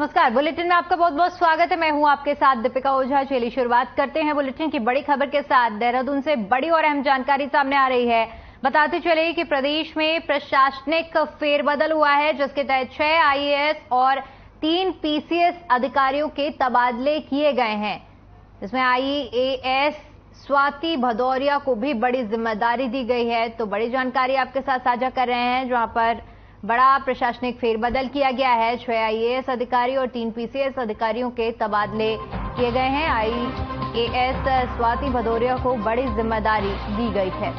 नमस्कार। बुलेटिन में आपका बहुत बहुत स्वागत है। मैं हूं आपके साथ दीपिका ओझा। चलिए शुरुआत करते हैं बुलेटिन की बड़ी खबर के साथ। देहरादून से बड़ी और अहम जानकारी सामने आ रही है। बताते चले कि प्रदेश में प्रशासनिक फेरबदल हुआ है, जिसके तहत 6 आईएएस और 3 पीसीएस अधिकारियों के तबादले किए गए हैं। इसमें आईएएस स्वाति भदौरिया को भी बड़ी जिम्मेदारी दी गई है। तो बड़ी जानकारी आपके साथ साझा कर रहे हैं, जहां पर बड़ा प्रशासनिक फेरबदल किया गया है। 6 आईएएस अधिकारी और 3 पीसीएस अधिकारियों के तबादले किए गए हैं। आईएएस स्वाति भदौरिया को बड़ी जिम्मेदारी दी गई है।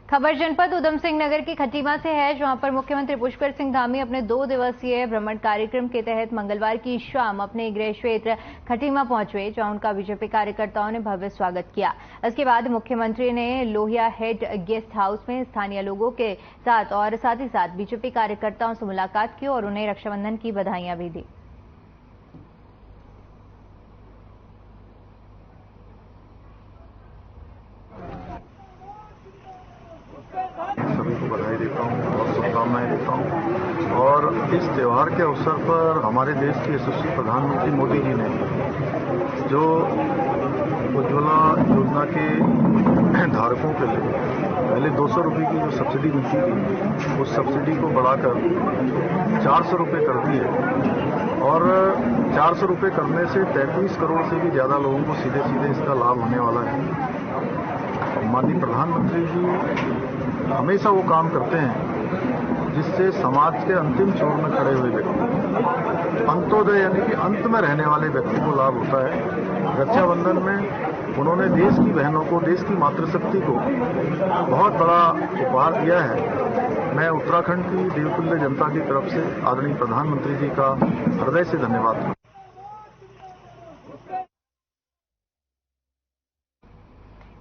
खबर जनपद उधम सिंह नगर की खटीमा से है, जहां पर मुख्यमंत्री पुष्कर सिंह धामी अपने 2 दिवसीय भ्रमण कार्यक्रम के तहत मंगलवार की शाम अपने गृह क्षेत्र खटीमा पहुंचे, जहां उनका बीजेपी कार्यकर्ताओं ने भव्य स्वागत किया। इसके बाद मुख्यमंत्री ने लोहिया हेड गेस्ट हाउस में स्थानीय लोगों के साथ और साथ ही साथ बीजेपी कार्यकर्ताओं से मुलाकात की और उन्हें रक्षाबंधन की बधाइयां भी दी। सभी को बधाई देता हूँ और शुभकामनाएं देता हूँ। और इस त्यौहार के अवसर पर हमारे देश के यशस्वी प्रधानमंत्री मोदी जी ने जो उज्ज्वला योजना के धारकों के लिए पहले 200 रुपये की जो सब्सिडी मिलती थी, उस सब्सिडी को बढ़ाकर 400 रुपये कर दी है। और 400 रुपये करने से 33 करोड़ से भी ज़्यादा लोगों को सीधे सीधे इसका लाभ होने वाला है। माननीय प्रधानमंत्री जी हमेशा वो काम करते हैं जिससे समाज के अंतिम छोर में खड़े हुए व्यक्ति, अंत्योदय यानी कि अंत में रहने वाले व्यक्ति को लाभ होता है। रक्षाबंधन में उन्होंने देश की बहनों को, देश की मातृशक्ति को बहुत बड़ा उपहार दिया है। मैं उत्तराखंड की देवतुल्य जनता की तरफ से आदरणीय प्रधानमंत्री जी का हृदय से धन्यवाद करता हूं।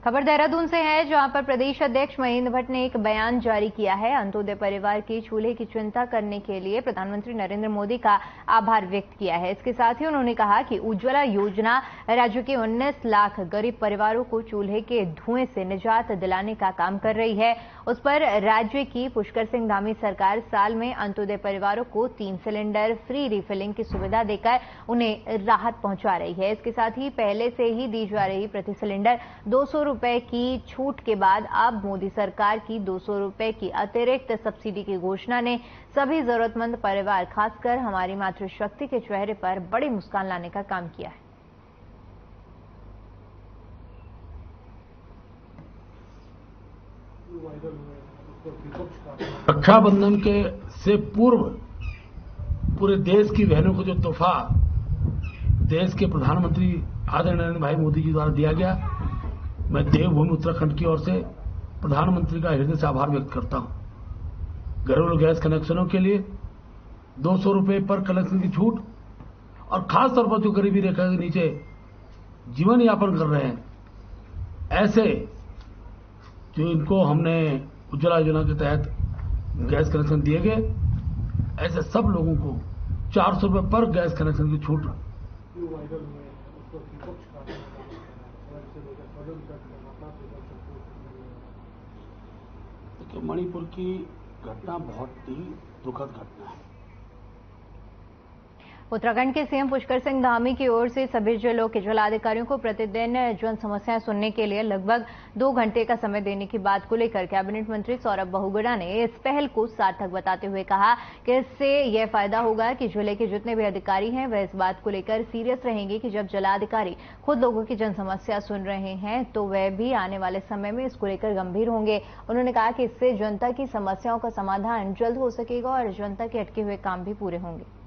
खबर देहरादून से है, जहां पर प्रदेश अध्यक्ष महेंद्र भट्ट ने एक बयान जारी किया है। अंत्योदय परिवार के चूल्हे की चिंता करने के लिए प्रधानमंत्री नरेंद्र मोदी का आभार व्यक्त किया है। इसके साथ ही उन्होंने कहा कि उज्ज्वला योजना राज्य के 19 लाख गरीब परिवारों को चूल्हे के धुएं से निजात दिलाने का काम कर रही है। उस पर राज्य की पुष्कर सिंह धामी सरकार साल में अंत्योदय परिवारों को 3 सिलेंडर फ्री रिफिलिंग की सुविधा देकर उन्हें राहत पहुंचा रही है। इसके साथ ही पहले से ही दी जा रही प्रति सिलेंडर 200 रुपए की छूट के बाद अब मोदी सरकार की 200 रुपए की अतिरिक्त सब्सिडी की घोषणा ने सभी जरूरतमंद परिवार, खासकर हमारी मातृशक्ति के चेहरे पर बड़ी मुस्कान लाने का काम किया है। रक्षाबंधन के से पूर्व पूरे देश की बहनों को जो तोहफा देश के प्रधानमंत्री आदरणीय नरेंद्र भाई मोदी जी द्वारा दिया गया, मैं देवभूमि उत्तराखंड की ओर से प्रधानमंत्री का हृदय से आभार व्यक्त करता हूं। घरेलू गैस कनेक्शनों के लिए 200 रुपये पर कनेक्शन की छूट और खास तौर पर जो गरीबी रेखा के नीचे जीवन यापन कर रहे हैं, ऐसे जो इनको हमने उज्ज्वला योजना के तहत गैस कनेक्शन दिए गए, ऐसे सब लोगों को 400 रुपये पर गैस कनेक्शन की छूट। देखिए, मणिपुर की घटना बहुत ही दुखद घटना है। उत्तराखंड के सीएम पुष्कर सिंह धामी की ओर से सभी जिलों के जिलाधिकारियों को प्रतिदिन जन समस्याएं सुनने के लिए लगभग 2 घंटे का समय देने की बात को लेकर कैबिनेट मंत्री सौरभ बहुगुणा ने इस पहल को सार्थक बताते हुए कहा कि इससे यह फायदा होगा कि जिले के जितने भी अधिकारी हैं वह इस बात को लेकर सीरियस रहेंगे कि जब जिलाधिकारी खुद लोगों की जन समस्या सुन रहे हैं तो वह भी आने वाले समय में इसको लेकर गंभीर होंगे। उन्होंने कहा कि इससे जनता की समस्याओं का समाधान जल्द हो सकेगा और जनता के अटके हुए काम भी पूरे होंगे।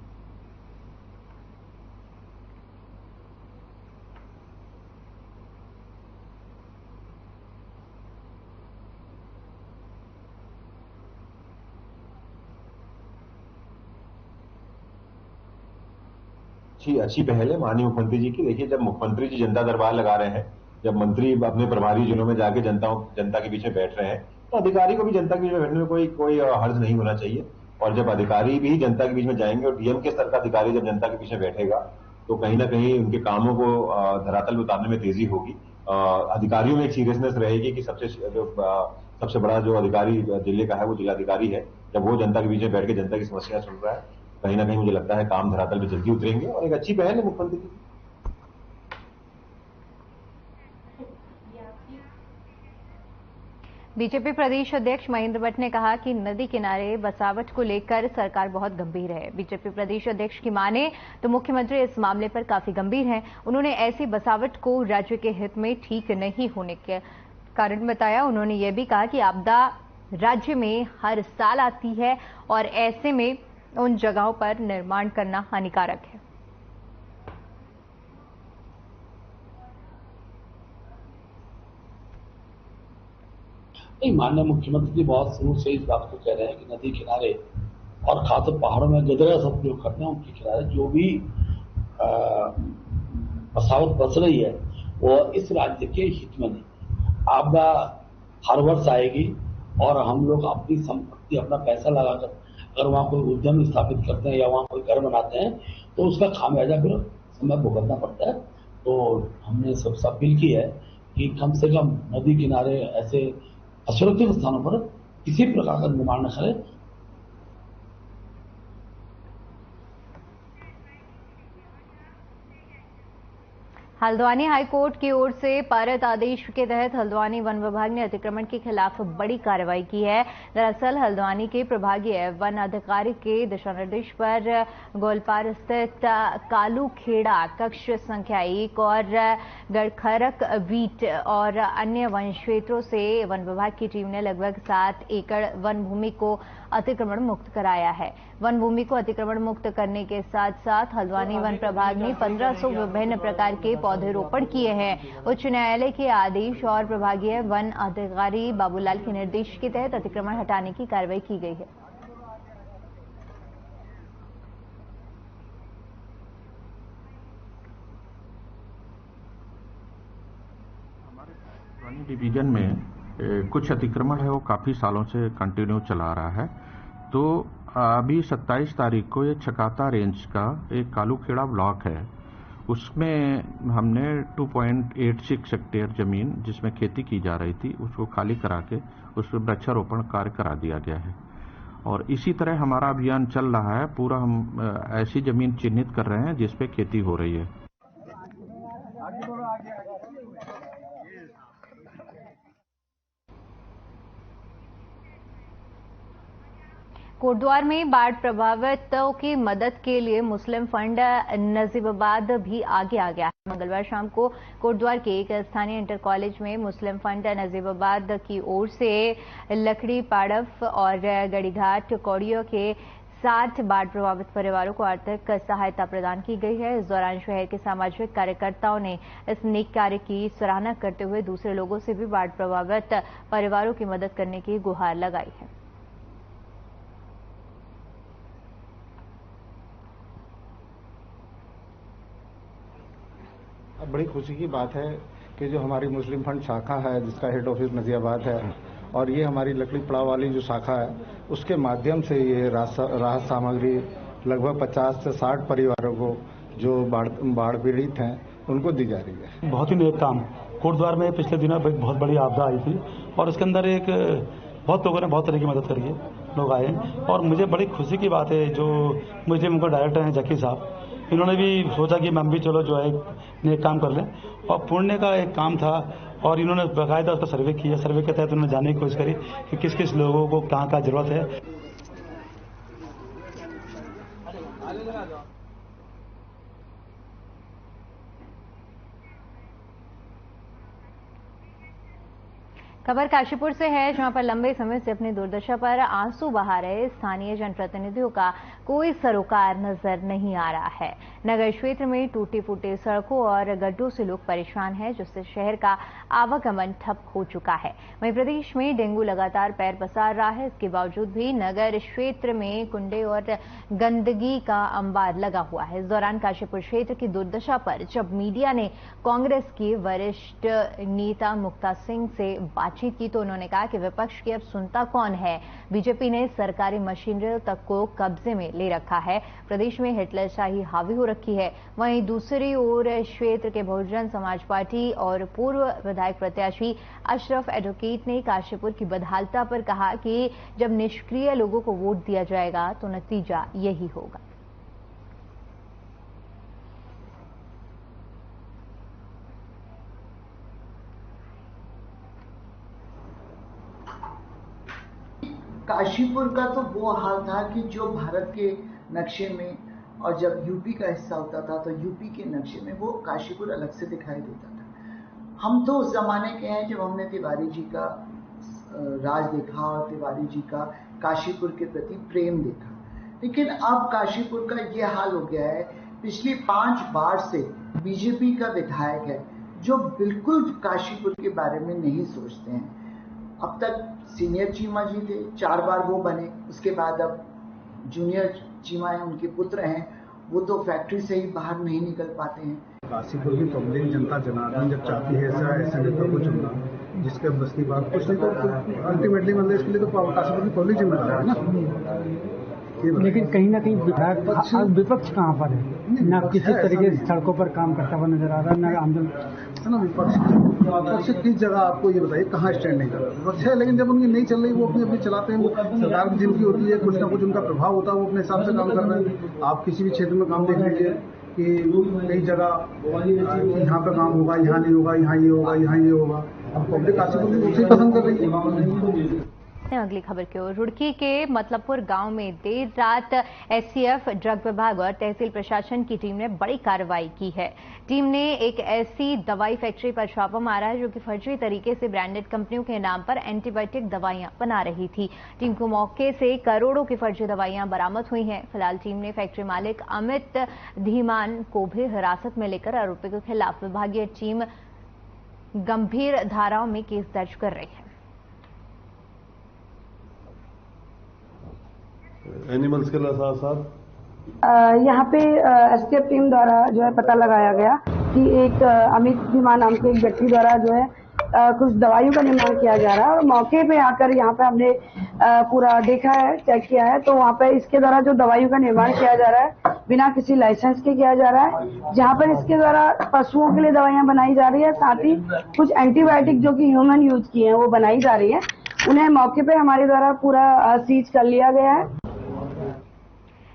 अच्छी पहल है माननीय मुख्यमंत्री जी की। देखिए, जब मुख्यमंत्री जी जनता दरबार लगा रहे हैं, जब मंत्री अपने प्रभारी जिलों में जाके जनता के पीछे बैठ रहे हैं, तो अधिकारी को भी जनता के बीच में बैठने में कोई हर्ज नहीं होना चाहिए। और जब अधिकारी भी जनता के बीच में जाएंगे और डीएम के स्तर का अधिकारी जब जनता के पीछे बैठेगा तो कहीं ना कहीं उनके कामों को धरातल में उतारने में तेजी होगी। अधिकारियों में एक सीरियसनेस रहेगी कि सबसे बड़ा जो अधिकारी जिले का है वो जिलाधिकारी है। जब वो जनता के बीच में बैठ के जनता की समस्या सुन रहा है, कहीं ना कहीं मुझे लगता है काम धरातल में जल्दी उतरेंगे और एक अच्छी पहल है मुख्यमंत्री की। बीजेपी प्रदेश अध्यक्ष महेंद्र भट्ट ने कहा कि नदी किनारे बसावट को लेकर सरकार बहुत गंभीर है। बीजेपी प्रदेश अध्यक्ष की माने तो मुख्यमंत्री इस मामले पर काफी गंभीर हैं। उन्होंने ऐसी बसावट को राज्य के हित में ठीक नहीं होने के कारण बताया। उन्होंने ये भी कहा कि आपदा राज्य में हर साल आती है और ऐसे में उन जगहों पर निर्माण करना हानिकारक है। माननीय मुख्यमंत्री जी बहुत शुरू से इस बात को कह रहे हैं कि नदी किनारे और खासकर पहाड़ों में गदरा सब प्रयोग करते हैं, उनके किनारे जो भी बसावट बस रही है वो इस राज्य के हित में नहीं। आपदा हर वर्ष आएगी और हम लोग अपनी संपत्ति, अपना पैसा लगाकर अगर वहां कोई उद्यम स्थापित करते हैं या वहां कोई घर बनाते हैं तो उसका खामियाजा फिर समय भुगतना पड़ता है। तो हमने सबसे अपील की है कि कम से कम नदी किनारे ऐसे असुरक्षित स्थानों पर किसी प्रकार का निर्माण न करें। हल्द्वानी हाईकोर्ट की ओर से पारित आदेश के तहत हल्द्वानी वन विभाग ने अतिक्रमण के खिलाफ बड़ी कार्रवाई की है। दरअसल हल्द्वानी के प्रभागीय वन अधिकारी के दिशा निर्देश पर गोलपार स्थित कालूखेड़ा कक्ष संख्या 1 और गड़खरक वीट और अन्य वन क्षेत्रों से वन विभाग की टीम ने लगभग 7 एकड़ वन भूमि को अतिक्रमण मुक्त कराया है। वन भूमि को अतिक्रमण मुक्त करने के साथ साथ हल्द्वानी वन प्रभाग ने 1500 विभिन्न प्रकार के पौधरोपण किए हैं। उच्च न्यायालय के आदेश और प्रभागीय वन अधिकारी बाबूलाल के निर्देश के तहत अतिक्रमण हटाने की कार्रवाई की गई है। हमारे डिवीजन में कुछ अतिक्रमण है वो काफी सालों से कंटिन्यू चला रहा है। तो अभी 27 तारीख को ये छकाता रेंज का एक कालूखेड़ा ब्लॉक है, उसमें हमने 2.86 हेक्टेयर जमीन जिसमें खेती की जा रही थी उसको खाली करा के उस पर वृक्षारोपण कार्य करा दिया गया है। और इसी तरह हमारा अभियान चल रहा है। पूरा हम ऐसी जमीन चिन्हित कर रहे हैं जिस पे खेती हो रही है। कोटद्वार में बाढ़ प्रभावितों की मदद के लिए मुस्लिम फंड नजीबाबाद भी आगे आ गया है। मंगलवार शाम को कोटद्वार के एक स्थानीय इंटर कॉलेज में मुस्लिम फंड नजीबाबाद की ओर से लकड़ी पाड़फ और गड़ीघाट कौड़ियों के 60 बाढ़ प्रभावित परिवारों को आर्थिक सहायता प्रदान की गई है। इस दौरान शहर के सामाजिक कार्यकर्ताओं ने इस नेक कार्य की सराहना करते हुए दूसरे लोगों से भी बाढ़ प्रभावित परिवारों की मदद करने की गुहार लगाई है। बड़ी खुशी की बात है कि जो हमारी मुस्लिम फंड शाखा है जिसका हेड ऑफिस नजियाबाद है और ये हमारी लकड़ी पड़ाव वाली जो शाखा है उसके माध्यम से ये राहत सामग्री लगभग 50 से 60 परिवारों को जो बाढ़ पीड़ित हैं उनको दी जा रही है। बहुत ही नेक काम। कोटद्वार में पिछले दिनों बहुत बड़ी आपदा आई थी और उसके अंदर बहुत लोगों ने बहुत तरह की मदद करी है, लोग आए और मुझे बड़ी खुशी की बात है जो मुझे उनका डायरेक्टर हैं जकी साहब, इन्होंने भी सोचा कि हम भी चलो जो है नेक काम कर लें और पुण्य का एक काम था और इन्होंने बाकायदा उसका सर्वे किया। सर्वे के तहत उन्होंने जानने की कोशिश करी कि किस किस लोगों को कहाँ कहाँ जरूरत है। खबर काशीपुर से है, जहां पर लंबे समय से अपनी दुर्दशा पर आंसू बहा रहे स्थानीय जनप्रतिनिधियों का कोई सरोकार नजर नहीं आ रहा है। नगर क्षेत्र में टूटी फूटी सड़कों और गड्ढों से लोग परेशान हैं, जिससे शहर का आवागमन ठप हो चुका है। वहीं प्रदेश में डेंगू लगातार पैर पसार रहा है। इसके बावजूद भी नगर क्षेत्र में कुंडे और गंदगी का अंबार लगा हुआ है। इस दौरान काशीपुर क्षेत्र की दुर्दशा पर जब मीडिया ने कांग्रेस की वरिष्ठ नेता मुक्ता सिंह से बात बातचीत की तो उन्होंने कहा कि विपक्ष की अब सुनता कौन है। बीजेपी ने सरकारी मशीनरी तक को कब्जे में ले रखा है। प्रदेश में हिटलरशाही हावी हो रखी है। वहीं दूसरी ओर क्षेत्र के बहुजन समाज पार्टी और पूर्व विधायक प्रत्याशी अशरफ एडवोकेट ने काशीपुर की बदहालता पर कहा कि जब निष्क्रिय लोगों को वोट दिया जाएगा तो नतीजा यही होगा। काशीपुर का तो वो हाल था कि जो भारत के नक्शे में, और जब यूपी का हिस्सा होता था तो यूपी के नक्शे में वो काशीपुर अलग से दिखाई देता था। हम तो उस जमाने के हैं जब हमने तिवारी जी का राज देखा और तिवारी जी का काशीपुर के प्रति प्रेम देखा, लेकिन अब काशीपुर का ये हाल हो गया है। पिछली 5 बार से बीजेपी का विधायक है जो बिल्कुल काशीपुर के बारे में नहीं सोचते हैं। अब तक सीनियर चीमा जी थे, 4 बार वो बने, उसके बाद अब जूनियर चीमा है, उनके पुत्र हैं, वो तो फैक्ट्री से ही बाहर नहीं निकल पाते हैं। काशीपुर की पब्लिक जनता जनार्दन जब चाहती है ऐसे नेता को चुनना जिसके बस की बात कुछ नहीं, तो अल्टीमेटली मतलब इसके लिए तो काशीपुर की पब्लिक जिम्मेदार है ना। लेकिन कहीं ना कहीं विपक्ष कहाँ पर है, ना किसी तरीके से सड़कों पर काम करता हुआ नजर आ रहा है, ना आंदोलन है ना। विपक्ष किस जगह आपको ये बताइए कहाँ स्टैंड नहीं कर रहा। विपक्ष है लेकिन जब उनकी नहीं चल रही वो अपनी चलाते हैं। वो सरकार की जिनकी होती है कुछ ना कुछ उनका प्रभाव होता है, वो अपने हिसाब से काम कर रहे हैं। आप किसी भी क्षेत्र में काम देख लीजिए कि कई जगह यहाँ पे काम होगा, यहाँ नहीं होगा, यहाँ ये होगा, यहाँ ये होगा। अब पब्लिक काशीपुर को उसे पसंद कर रही है। अगली खबर की ओर, रुड़की के मतलबपुर गांव में देर रात एसटीएफ, ड्रग विभाग और तहसील प्रशासन की टीम ने बड़ी कार्रवाई की है। टीम ने एक ऐसी दवाई फैक्ट्री पर छापा मारा है जो कि फर्जी तरीके से ब्रांडेड कंपनियों के नाम पर एंटीबायोटिक दवाइयां बना रही थी। टीम को मौके से करोड़ों की फर्जी दवाइयां बरामद हुई हैं। फिलहाल टीम ने फैक्ट्री मालिक अमित धीमान को भी हिरासत में लेकर आरोपी के खिलाफ विभागीय टीम गंभीर धाराओं में केस दर्ज कर रही है। एनिमल्स के साथ साथ यहाँ पे एसटीएफ टीम द्वारा जो है पता लगाया गया कि एक अमित धीमान नाम के एक व्यक्ति द्वारा जो है कुछ दवाइयों का निर्माण किया जा रहा है। और मौके पे आकर यहाँ पे हमने पूरा देखा है, चेक किया है, तो वहाँ पे इसके द्वारा जो दवाइयों का निर्माण किया जा रहा है बिना किसी लाइसेंस के किया जा रहा है। जहाँ पर इसके द्वारा पशुओं के लिए दवाइयाँ बनाई जा रही है, साथ ही कुछ एंटीबायोटिक जो कि ह्यूमन यूज की है वो बनाई जा रही है। उन्हें मौके पे हमारे द्वारा पूरा सीज कर लिया गया है।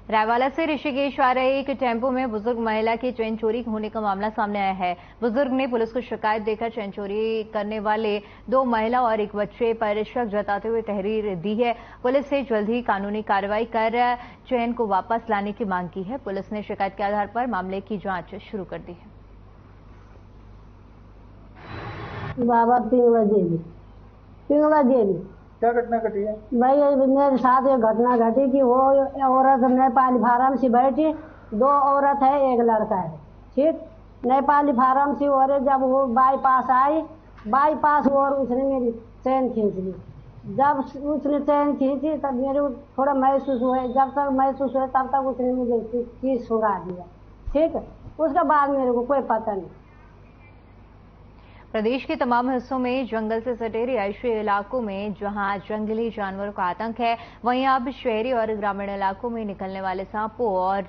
रायवाला से ऋषिकेश आ रहे एक टेम्पो में बुजुर्ग महिला की चेन चोरी होने का मामला सामने आया है। बुजुर्ग ने पुलिस को शिकायत देकर चेन चोरी करने वाले 2 महिला और एक बच्चे पर शक जताते हुए तहरीर दी है। पुलिस से जल्द ही कानूनी कार्रवाई कर चेन को वापस लाने की मांग की है। पुलिस ने शिकायत के आधार पर मामले की जांच शुरू कर दी है। बाबा पिंगला जेल क्या घटना घटी है भाई? मेरे साथ एक घटना घटी कि वो औरत नेपाली फार्म से बैठी, 2 औरत है एक लड़का है, ठीक। नेपाली फार्म से और जब वो बाईपास आई, बाईपास और उसने मेरी चैन खींच ली। जब उसने चैन खींची तब मेरे को थोड़ा महसूस हुआ, जब तक महसूस हुआ तब तक उसने मुझे चीज सुगा दिया, ठीक है। उसके बाद मेरे को कोई पता नहीं। प्रदेश के तमाम हिस्सों में जंगल से सटे रिहायशी इलाकों में जहां जंगली जानवरों का आतंक है, वहीं अब शहरी और ग्रामीण इलाकों में निकलने वाले सांपों और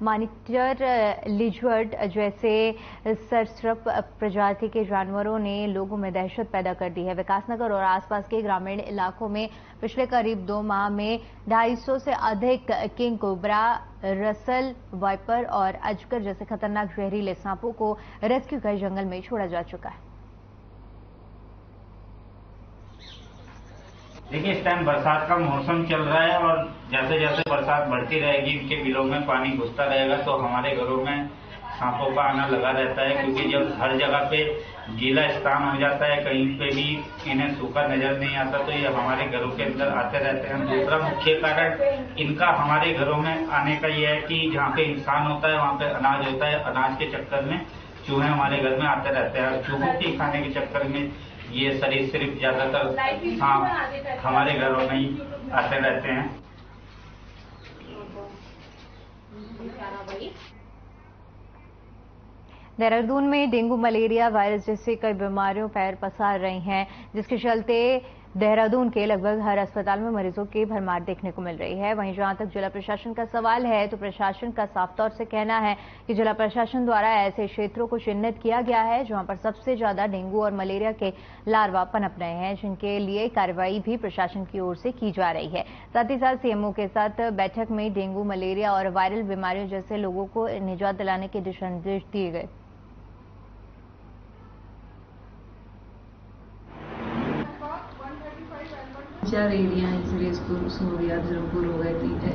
मॉनिटर लिजर्ड जैसे सरीसृप प्रजाति के जानवरों ने लोगों में दहशत पैदा कर दी है। विकासनगर और आसपास के ग्रामीण इलाकों में पिछले करीब 2 माह में 250 से अधिक किंग कोबरा, रसल वाइपर और अजगर जैसे खतरनाक जहरीले सांपों को रेस्क्यू कर जंगल में छोड़ा जा चुका है। देखिए, इस टाइम बरसात का मौसम चल रहा है और जैसे जैसे बरसात बढ़ती रहेगी, इनके बिलों में पानी घुसता रहेगा तो हमारे घरों में सांपों का आना लगा रहता है। क्योंकि जब हर जगह पे गीला स्थान हो जाता है, कहीं पे भी इन्हें सूखा नजर नहीं आता तो ये हमारे घरों के अंदर आते रहते हैं। दूसरा मुख्य कारण इनका हमारे घरों में आने का ये है कि जहाँ पे इंसान होता है वहाँ पे अनाज होता है, अनाज के चक्कर में चूहे हमारे घर में आते रहते हैं। चूहों के खाने के चक्कर में ये सरीसृप ज्यादातर सांप हमारे घरों में ही आते रहते हैं। देहरादून में डेंगू मलेरिया वायरस जैसी कई बीमारियों पैर पसार रही हैं, जिसके चलते देहरादून के लगभग हर अस्पताल में मरीजों की भरमार देखने को मिल रही है। वहीं जहां तक जिला प्रशासन का सवाल है तो प्रशासन का साफ तौर से कहना है कि जिला प्रशासन द्वारा ऐसे क्षेत्रों को चिन्हित किया गया है जहां पर सबसे ज्यादा डेंगू और मलेरिया के लार्वा पनप रहे हैं, जिनके लिए कार्रवाई भी प्रशासन की ओर से की जा रही है। साथ ही साथ सीएमओ के साथ बैठक में डेंगू, मलेरिया और वायरल बीमारियों जैसे लोगों को निजात दिलाने के दिशा निर्देश दिए गए। 4 एरिया हैं, जैसे स्कूल हो गया, धर्मपुर हो गया,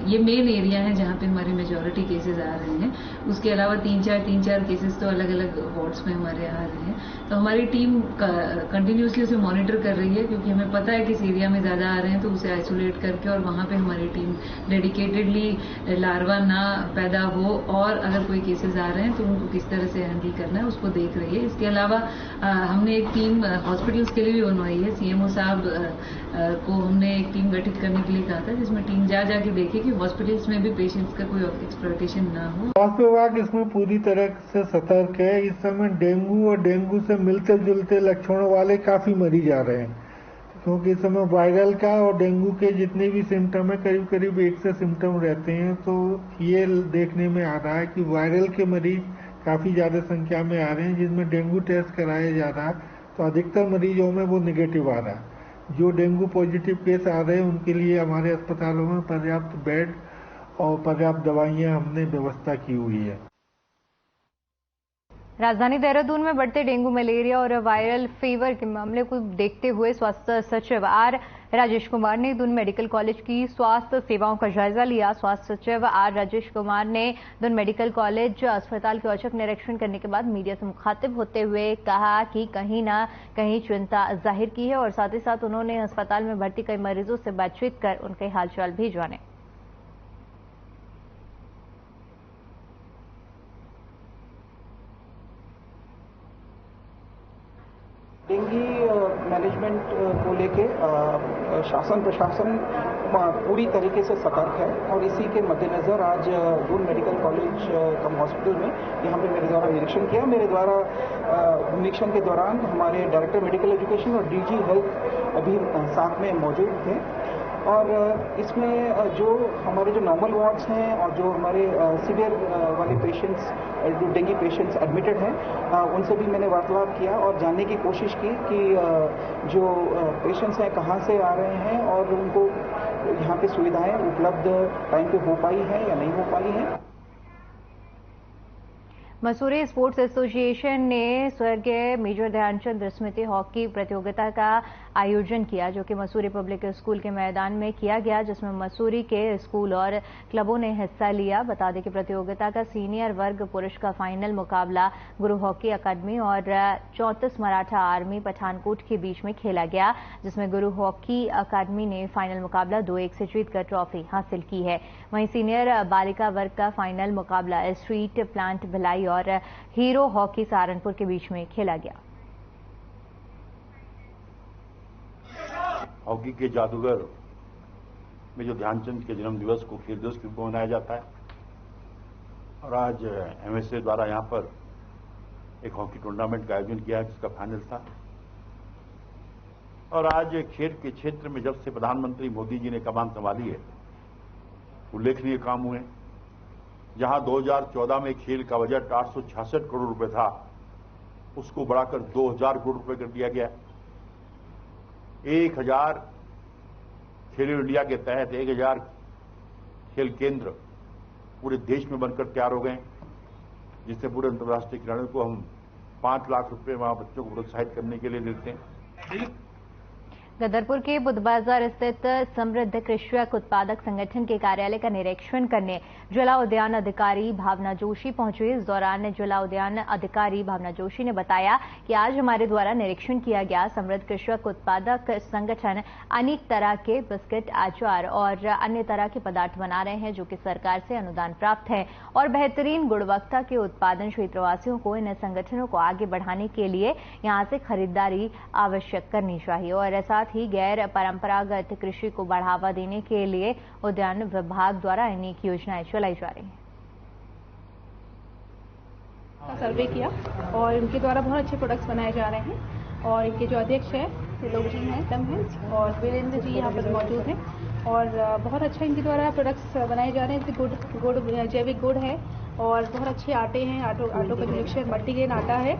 ये मेन एरिया है जहाँ पे हमारे मेजॉरिटी केसेस आ रहे हैं। उसके अलावा 3-4 केसेस तो अलग अलग वार्ड्स में हमारे आ रहे हैं। तो हमारी टीम कंटिन्यूसली उसे मॉनिटर कर रही है, क्योंकि हमें पता है कि इस एरिया में ज़्यादा आ रहे हैं तो उसे आइसोलेट करके और वहाँ पे हमारी टीम डेडिकेटेडली लार्वा ना पैदा हो और अगर कोई केसेस आ रहे हैं तो उनको किस तरह से हैंडल करना है उसको देख रही है। इसके अलावा हमने एक टीम हॉस्पिटल्स के लिए भी बनवाई है। सीएमओ साहब को हमने एक टीम गठित करने के लिए कहा था, जिसमें टीम जा के देखे कि हॉस्पिटल्स में भी पेशेंट्स का कोई एक्सप्लॉयटेशन ना हो। स्वास्थ्य विभाग इसमें पूरी तरह से सतर्क है। इस समय डेंगू और डेंगू से मिलते जुलते लक्षणों वाले काफी मरीज आ रहे हैं, क्योंकि इस समय वायरल का और डेंगू के जितने भी सिम्टम है करीब करीब एक से सिम्टम रहते हैं। तो ये देखने में आ रहा है कि वायरल के मरीज काफी ज्यादा संख्या में आ रहे हैं, जिसमें डेंगू टेस्ट कराया जा रहा है तो अधिकतर मरीजों में वो निगेटिव आ रहा है। जो डेंगू पॉजिटिव केस आ रहे हैं उनके लिए हमारे अस्पतालों में पर्याप्त बेड और पर्याप्त दवाइयां हमने व्यवस्था की हुई है। राजधानी देहरादून में बढ़ते डेंगू, मलेरिया और वायरल फीवर के मामले को देखते हुए स्वास्थ्य सचिव आर राजेश कुमार ने दून मेडिकल कॉलेज की स्वास्थ्य सेवाओं का जायजा लिया। स्वास्थ्य सचिव आर राजेश कुमार ने दून मेडिकल कॉलेज अस्पताल के औचक निरीक्षण करने के बाद मीडिया से मुखातिब होते हुए कहा कि कहीं ना कहीं चिंता जाहिर की है और साथ ही साथ उन्होंने अस्पताल में भर्ती कई मरीजों से बातचीत कर उनके हालचाल भी जाने। डेंगू मैनेजमेंट को लेके शासन प्रशासन पूरी तरीके से सतर्क है और इसी के मद्देनजर आज दून मेडिकल कॉलेज कम हॉस्पिटल में यहाँ पे मेरे द्वारा निरीक्षण किया। मेरे द्वारा निरीक्षण के दौरान हमारे डायरेक्टर मेडिकल एजुकेशन और डीजी हेल्थ अभी साथ में मौजूद थे और इसमें जो हमारे जो नॉर्मल वार्ड्स हैं और जो हमारे सीवियर वाले पेशेंट्स जो डेंगू पेशेंट्स एडमिटेड हैं उनसे भी मैंने वार्तालाप किया और जानने की कोशिश की कि जो पेशेंट्स हैं कहाँ से आ रहे हैं और उनको यहाँ पे सुविधाएं उपलब्ध टाइम पे हो पाई हैं या नहीं हो पाई हैं। मसूरी स्पोर्ट्स एसोसिएशन ने स्वर्गीय मेजर ध्यानचंद स्मृति हॉकी प्रतियोगिता का आयोजन किया, जो कि मसूरी पब्लिक स्कूल के मैदान में किया गया, जिसमें मसूरी के स्कूल और क्लबों ने हिस्सा लिया। बता दें कि प्रतियोगिता का सीनियर वर्ग पुरुष का फाइनल मुकाबला गुरु हॉकी अकादमी और 34 मराठा आर्मी पठानकोट के बीच में खेला गया, जिसमें गुरु हॉकी अकादमी ने फाइनल मुकाबला 2-1 से जीतकर ट्रॉफी हासिल की है। वहीं सीनियर बालिका वर्ग का फाइनल मुकाबला स्ट्रीट प्लांट भिलाई और हीरो हॉकी सहारनपुर के बीच में खेला गया। हॉकी के जादूगर मेजर ध्यानचंद के जन्म दिवस को खेल दिवस के रूप में मनाया जाता है और आज एमएसए द्वारा यहां पर एक हॉकी टूर्नामेंट का आयोजन किया जिसका फाइनल था। और आज खेल के क्षेत्र में जब से प्रधानमंत्री मोदी जी ने कमान संभाली है उल्लेखनीय काम हुए। जहां 2014 में खेल का बजट 866 करोड़ रुपए था उसको बढ़ाकर 2000 करोड़ रुपए कर दिया गया। 1000 खेलो इंडिया के तहत 1000 खेल केंद्र पूरे देश में बनकर तैयार हो गए, जिससे पूरे अंतर्राष्ट्रीय खिलाड़ियों को हम 5 लाख रुपए वहां बच्चों को प्रोत्साहित करने के लिए देते हैं। गदरपुर के बुद्ध बाजार स्थित समृद्ध कृषक उत्पादक संगठन के कार्यालय का निरीक्षण करने जिला उद्यान अधिकारी भावना जोशी पहुंची। इस दौरान जिला उद्यान अधिकारी भावना जोशी ने बताया कि आज हमारे द्वारा निरीक्षण किया गया समृद्ध कृषक उत्पादक संगठन अनेक तरह के बिस्किट, अचार और अन्य तरह के पदार्थ बना रहे हैं, जो कि सरकार से अनुदान प्राप्त है और बेहतरीन गुणवत्ता के उत्पादन क्षेत्रवासियों को इन संगठनों को आगे बढ़ाने के लिए यहां से खरीदारी आवश्यक करनी चाहिए और साथ ही गैर परंपरागत कृषि को बढ़ावा देने के लिए उद्यान विभाग द्वारा अनेक योजनाएं चलाई जा रही हैं। सर्वे किया और इनके द्वारा बहुत अच्छे प्रोडक्ट्स बनाए जा रहे हैं और इनके जो अध्यक्ष है लोग जी हैं दम हैं और वीरेंद्र जी यहाँ पर मौजूद हैं और बहुत अच्छा इनके द्वारा प्रोडक्ट्स बनाए जा रहे हैं। जैसे गुड़ जैविक गुड़ है और बहुत अच्छे आटे हैं, आटों का जो मिक्सचर मल्टीग्रेन आटा है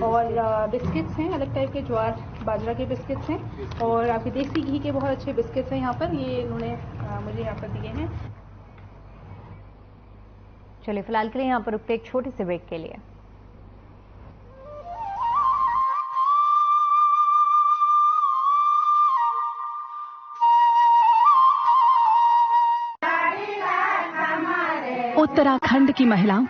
और बिस्किट्स हैं अलग टाइप के, ज्वार बाजरा के बिस्किट्स हैं और आपके देसी घी के बहुत अच्छे बिस्किट्स हैं यहाँ पर, ये इन्होंने मुझे यहाँ पर दिए हैं। चलिए फिलहाल के लिए यहाँ पर रुकते एक छोटे से ब्रेक के लिए। उत्तराखंड की महिलाओं